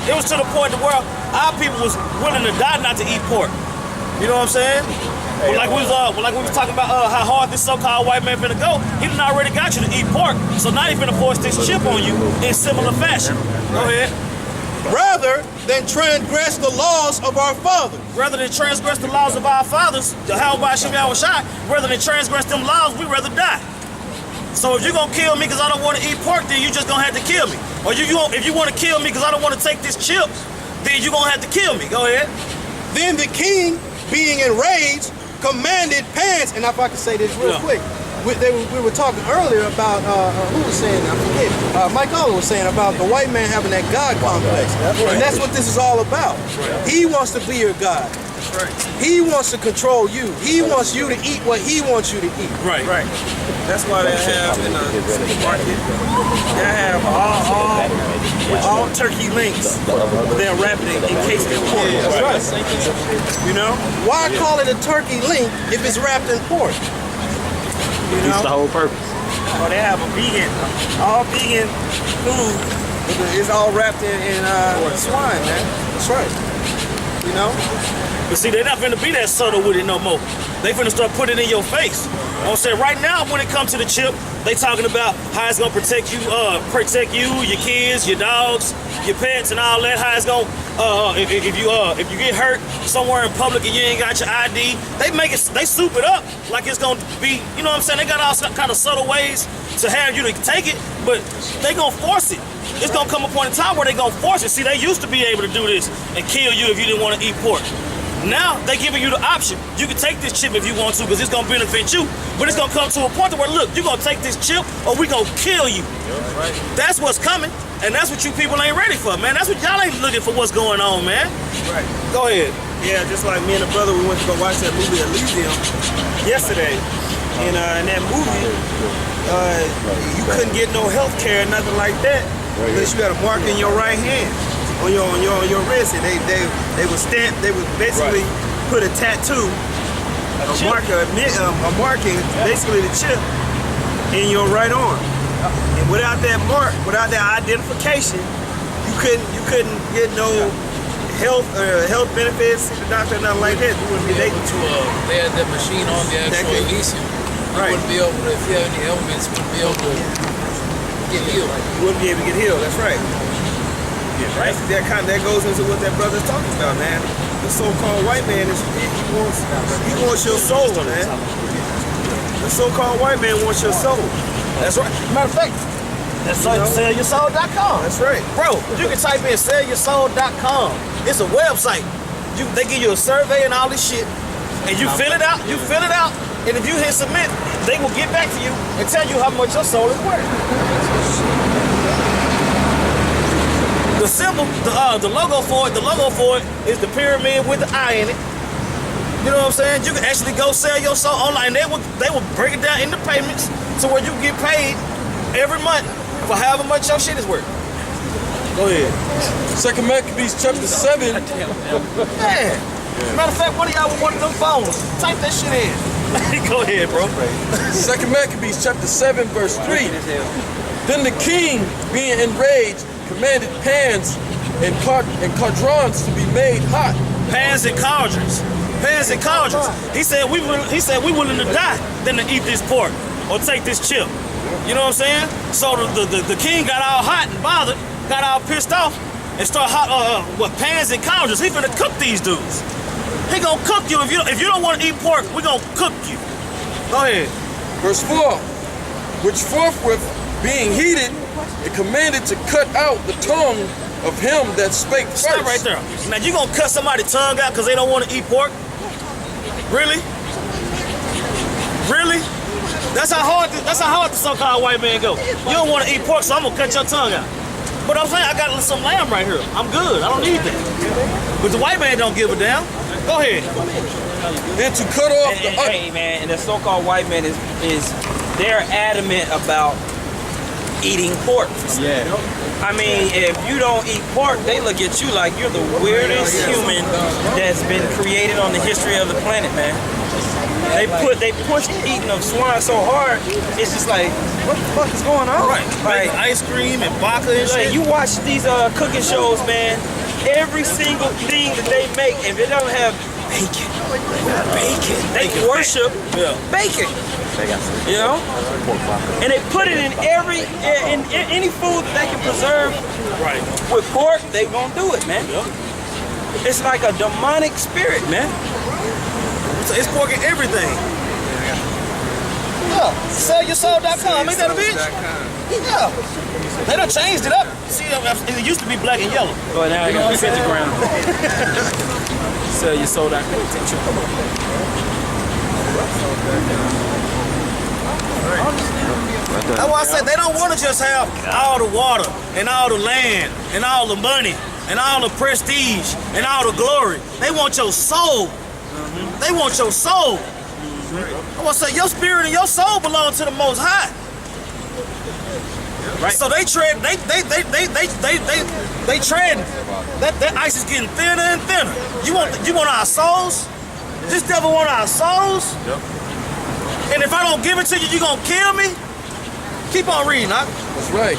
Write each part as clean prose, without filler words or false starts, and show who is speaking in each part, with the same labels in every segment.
Speaker 1: It was to the point where our people was willing to die not to eat pork. You know what I'm saying? Well, like we was talking about how hard this so-called white man finna go. He done already got you to eat pork, so now he finna force this chip on you in similar fashion. Go ahead.
Speaker 2: Rather than transgress the laws of our fathers.
Speaker 1: Rather than rather than transgress them laws, we rather die. So if you're gonna kill me because I don't want to eat pork, then you just gonna have to kill me. Or if you want to kill me because I don't want to take this chip, then you're gonna have to kill me. Go ahead.
Speaker 2: Then the king, being enraged, commanded pants. And if I can say this real quick, we were talking earlier about who was saying, I forget, Mike Oliver was saying about the white man having that God complex. And that's what this is all about. He wants to be your God. He wants to control you. He wants you to eat what he wants you to eat.
Speaker 3: Right. That's why they have in the supermarket, they have all turkey links, but they're wrapped in encased in pork.
Speaker 2: That's right.
Speaker 3: You know?
Speaker 2: Why call it a turkey link if it's wrapped in pork?
Speaker 3: You know?
Speaker 4: It's the whole purpose.
Speaker 3: Or they have a vegan, all vegan food. It's all wrapped in swine, man.
Speaker 2: That's right.
Speaker 3: You know?
Speaker 1: But see, they're not finna be that subtle with it no more. They finna start putting it in your face. I'm saying right now, when it comes to the chip, they talking about how it's gonna protect you, your kids, your dogs, your pets, and all that. How it's gonna, if you get hurt somewhere in public and you ain't got your ID, they soup it up like it's gonna be, you know what I'm saying? They got all kind of subtle ways to have you to take it, but they gonna force it. It's gonna come a point in time where they gonna force it. See, they used to be able to do this and kill you if you didn't want to eat pork. Now they giving you the option. You can take this chip if you want to, because it's gonna benefit you. But it's gonna come to a point where, look, you're gonna take this chip or we gonna kill you.
Speaker 3: Right.
Speaker 1: That's what's coming, and that's what you people ain't ready for, man. That's what y'all ain't looking for. What's going on, man?
Speaker 3: Right.
Speaker 1: Go ahead.
Speaker 3: Yeah, just like me and a brother, we went to go watch that movie Elysium yesterday. And in that movie, you couldn't get no health care, nothing like that, unless you had a mark in your right hand. On your wrist, and they would stamp. They would basically put a tattoo, a marking, basically the chip, in your right arm. And without that mark, without that identification, you couldn't get no health benefits, the doctor, nothing like that. You wouldn't be able to.
Speaker 5: They had that machine on the actual Elysium. You wouldn't be able to, if you have any ailments, you wouldn't be able to get healed.
Speaker 3: You wouldn't be able to get healed. That's right. Right? That goes into what that brother's talking about, man. The so-called white man he wants your soul, man. The so-called white man wants your soul.
Speaker 1: That's right. Matter of fact, that's sellyoursoul.com.
Speaker 3: That's right.
Speaker 1: Bro, you can type in sellyoursoul.com. It's a website. They give you a survey and all this shit, and you fill it out, and if you hit submit, they will get back to you and tell you how much your soul is worth. The symbol, the logo for it is the pyramid with the eye in it. You know what I'm saying? You can actually go sell your soul online. They will break it down into payments to where you can get paid every month for however much your shit is worth. Go ahead.
Speaker 6: 2 Maccabees chapter 7.
Speaker 1: Man. Matter of fact, one of y'all with one of them phones, type that shit in. Go ahead, bro.
Speaker 6: 2 Maccabees chapter 7 verse 3. Then the king, being enraged, commanded pans and cauldrons to be made hot.
Speaker 1: Pans and cauldrons. Pans and cauldrons. He said we willing to die than to eat this pork or take this chip. You know what I'm saying? So the king got all hot and bothered, got all pissed off, and start pans and cauldrons. He finna cook these dudes. He gonna cook you if you don't want to eat pork. We gonna cook you. Go ahead.
Speaker 6: Verse 4. Which forthwith, being heated, it commanded to cut out the tongue of him that spake first.
Speaker 1: Stop right there. Now you gonna cut somebody's tongue out because they don't want to eat pork? Really? Really? That's how hard the so-called white man go. You don't want to eat pork, so I'm gonna cut your tongue out. But I'm saying I got some lamb right here. I'm good. I don't need that. But the white man don't give a damn. Go ahead.
Speaker 6: And to cut off the
Speaker 7: hey man, and the so-called white man is they're adamant about eating pork.
Speaker 5: Yeah.
Speaker 7: I mean, if you don't eat pork, they look at you like you're the weirdest human that's been created on the history of the planet, man. They push eating of swine so hard. It's just like, what the fuck is going on?
Speaker 1: Right.
Speaker 7: Like,
Speaker 1: Ice cream and vodka and
Speaker 7: like
Speaker 1: shit.
Speaker 7: you watch these cooking shows, man. Every single thing that they make, if it don't have bacon, they worship bacon. You know, and they put it in in any food that they can preserve.
Speaker 1: Right.
Speaker 7: With pork, they gonna do it, man.
Speaker 1: Yep.
Speaker 7: It's like a demonic spirit, man.
Speaker 1: It's pork in everything. Yeah. Sellyoursoul.com. Ain't that a bitch? Yeah. They done changed it up. See, it used to be black and yellow.
Speaker 7: But now you got 50 grams. Sell your soul that attention.
Speaker 1: That's why I said they don't want to just have all the water and all the land and all the money and all the prestige and all the glory. They want your soul. They want your soul. I want to say your spirit and your soul belong to the Most High. Right. So they tread. They tread. That ice is getting thinner and thinner. You want our souls? This devil want our souls? Yep. And if I don't give it to you, you gonna kill me? Keep on reading, huh?
Speaker 6: That's right.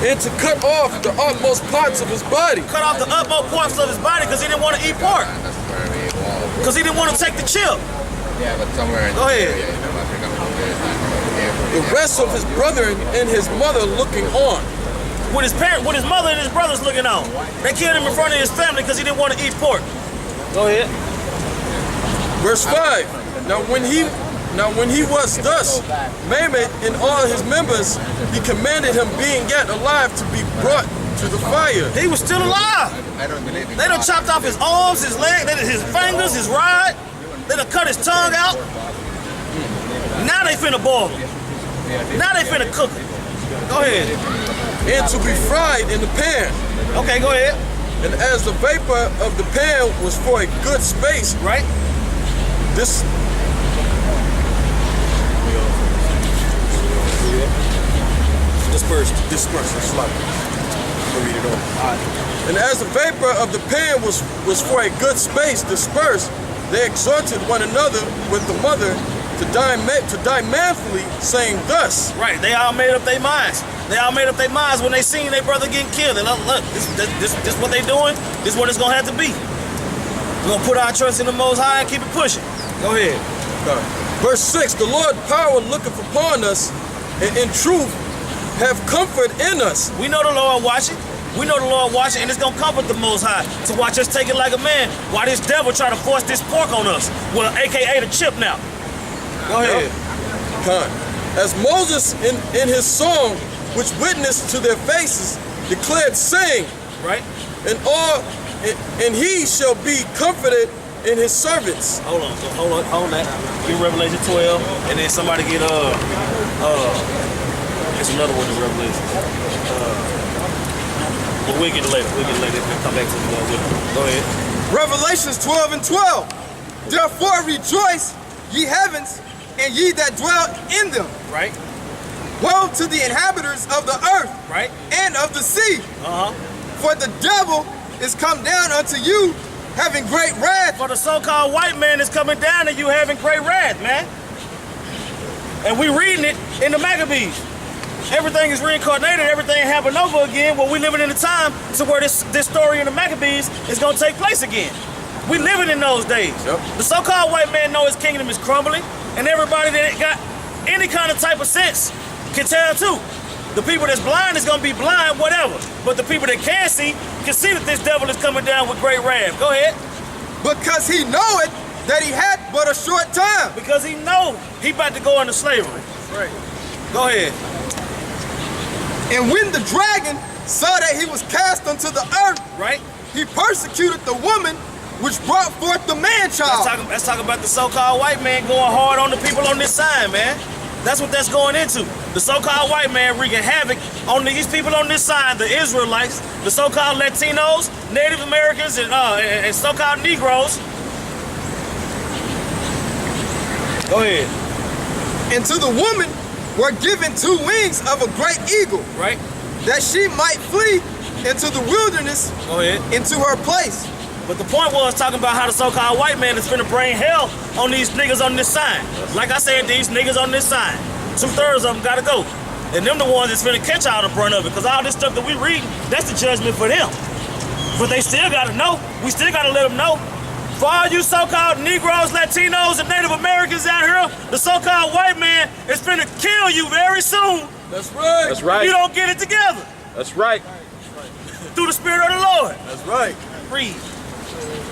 Speaker 6: And to cut off the utmost parts of his body.
Speaker 1: Cut off the utmost parts of his body because he didn't want to eat pork. Because he didn't want to take the chip.
Speaker 4: Yeah, but somewhere in
Speaker 1: Go ahead.
Speaker 6: The rest of his brethren and his mother looking on.
Speaker 1: With his mother and his brothers looking on. They killed him in front of his family because he didn't want to eat pork. Go ahead.
Speaker 6: Verse 5. Now when he was thus maimed in all his members, he commanded him being yet alive to be brought to the fire.
Speaker 1: He was still alive.
Speaker 4: I don't believe in
Speaker 1: They done chopped off his arms, his legs, his fingers, his rod. They done cut his tongue out. Now they finna boil him. Now they finna cook him. Go ahead.
Speaker 6: And to be fried in the pan.
Speaker 1: Okay, go ahead.
Speaker 6: And as the vapor of the pan was for a good space,
Speaker 1: Right?
Speaker 6: this dispersed. Read it over. And as the vapor of the pan was for a good space dispersed, they exhorted one another with the mother to die manfully, saying thus.
Speaker 1: Right, they all made up their minds. They all made up their minds when they seen their brother getting killed. And look, this what they doing. This is what it's gonna have to be. We're gonna put our trust in the Most High and keep it pushing. Go ahead.
Speaker 6: Verse 6, the Lord power looketh upon us, and in truth have comfort in us.
Speaker 1: We know the Lord watching. We know the Lord watching, and it's gonna comfort the Most High to watch us take it like a man. While this devil try to force this pork on us, well, AKA the chip now. Go ahead.
Speaker 6: As Moses in his song, which witnessed to their faces, declared, saying,
Speaker 1: Right?
Speaker 6: and he shall be comforted in his servants.
Speaker 1: Hold that. Get Revelation 12, and then somebody get it's another one in Revelation. But we'll get it later. We'll come back to the Go ahead.
Speaker 2: Revelations 12 and 12. Therefore rejoice, ye heavens, and ye that dwell in them.
Speaker 1: Right?
Speaker 2: Woe to the inhabitants of the earth,
Speaker 1: Right?
Speaker 2: and of the sea.
Speaker 1: Uh-huh.
Speaker 2: For the devil is come down unto you, having great wrath.
Speaker 1: For the so-called white man is coming down and you having great wrath, man. And we reading it in the Maccabees. Everything is reincarnated, everything happened over again. Well, we living in a time to where this story in the Maccabees is gonna take place again. We living in those days.
Speaker 6: Yep.
Speaker 1: The so-called white man know his kingdom is crumbling, and everybody that got any kind of type of sense can tell too. The people that's blind is gonna be blind, whatever. But the people that can see that this devil is coming down with great wrath. Go ahead.
Speaker 2: Because he knoweth that he had but a short time.
Speaker 1: Because he know he about to go into slavery.
Speaker 2: Right.
Speaker 1: Go ahead.
Speaker 2: And when the dragon saw that he was cast unto the earth,
Speaker 1: Right?
Speaker 2: he persecuted the woman which brought forth the man-child.
Speaker 1: Let's talk about the so-called white man going hard on the people on this side, man. That's what that's going into. The so-called white man wreaking havoc on these people on this side, the Israelites, the so-called Latinos, Native Americans, and so-called Negroes. Go ahead.
Speaker 2: And to the woman were given 2 wings of a great eagle,
Speaker 1: Right?
Speaker 2: that she might flee into the wilderness,
Speaker 1: Go ahead.
Speaker 2: into her place,
Speaker 1: But the point was talking about how the so-called white man is finna bring hell on these niggas on this sign. Like I said, these niggas on this sign. 2/3 of them gotta go. And them the ones that's finna catch all the brunt of it. Cause all this stuff that we reading, that's the judgment for them. But they still gotta know. We still gotta let them know. For all you so-called Negroes, Latinos, and Native Americans out here, the so-called white man is finna kill you very soon.
Speaker 6: That's right.
Speaker 8: That's right.
Speaker 1: If you don't get it together.
Speaker 8: That's right.
Speaker 1: Through the Spirit of the Lord.
Speaker 6: That's right.
Speaker 1: Read.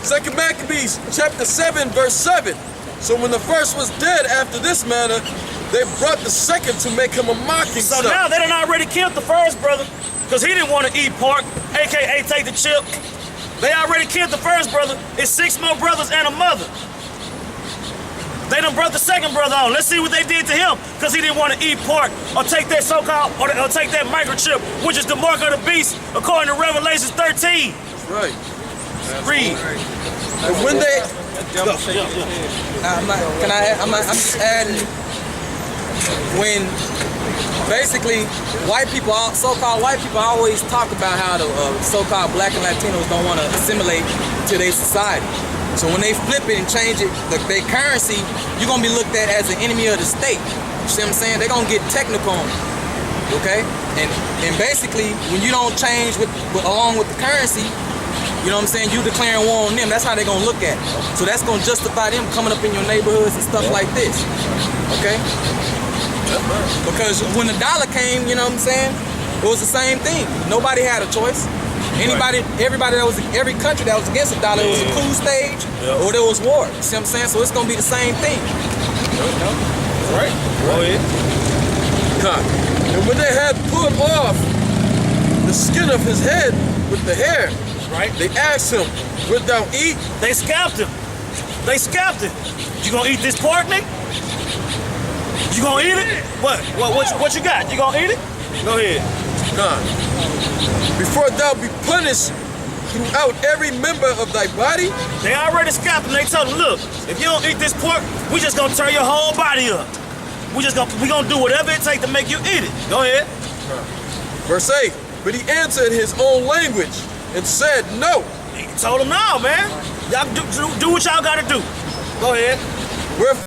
Speaker 6: 2 Maccabees chapter 7 verse 7. So when the first was dead after this manner, they brought the second to make him a mocking
Speaker 1: So
Speaker 6: stock.
Speaker 1: now they done already killed the first brother because he didn't want to eat pork, aka take the chip. They already killed the first brother. It's 6 more brothers and a mother. They done brought the second brother on. Let's see what they did to him because he didn't want to eat pork or take that so-called, or take that microchip, which is the mark of the beast, according to Revelation 13.
Speaker 6: That's right.
Speaker 1: Read.
Speaker 6: And when they
Speaker 7: I'm just adding, when basically white people, so-called white people, always talk about how the so-called black and Latinos don't want to assimilate to their society. So when they flip it and change it, their currency, you're going to be looked at as an enemy of the state. You see what I'm saying? They're going to get technical on it, okay? And basically, when you don't change along with the currency, you know what I'm saying, you declaring war on them, that's how they're going to look at it. So that's going to justify them coming up in your neighborhoods and stuff like this, okay? Because when the dollar came, you know what I'm saying, it was the same thing. Nobody had a choice. Everybody that was, every country that was against the dollar, it was a cool stage or there was war. You see what I'm saying? So it's going to be the same thing.
Speaker 6: right.
Speaker 1: Go ahead.
Speaker 6: And when they had pulled off the skin of his head with the hair,
Speaker 1: Right.
Speaker 6: they asked him, wilt thou eat?
Speaker 1: They scalped him. They scalped him. You gonna eat this pork, nigga? You gonna eat it? What you got? You gonna eat it? Go ahead.
Speaker 6: Before thou be punished throughout every member of thy body?
Speaker 1: They already scalped him. They told him, look, if you don't eat this pork, we just gonna turn your whole body up. We gonna do whatever it takes to make you eat it. Go ahead.
Speaker 6: Verse 8, but he answered his own language and said no.
Speaker 1: He told him, no, man. Y'all do what y'all gotta do. Go ahead.
Speaker 6: Wherefore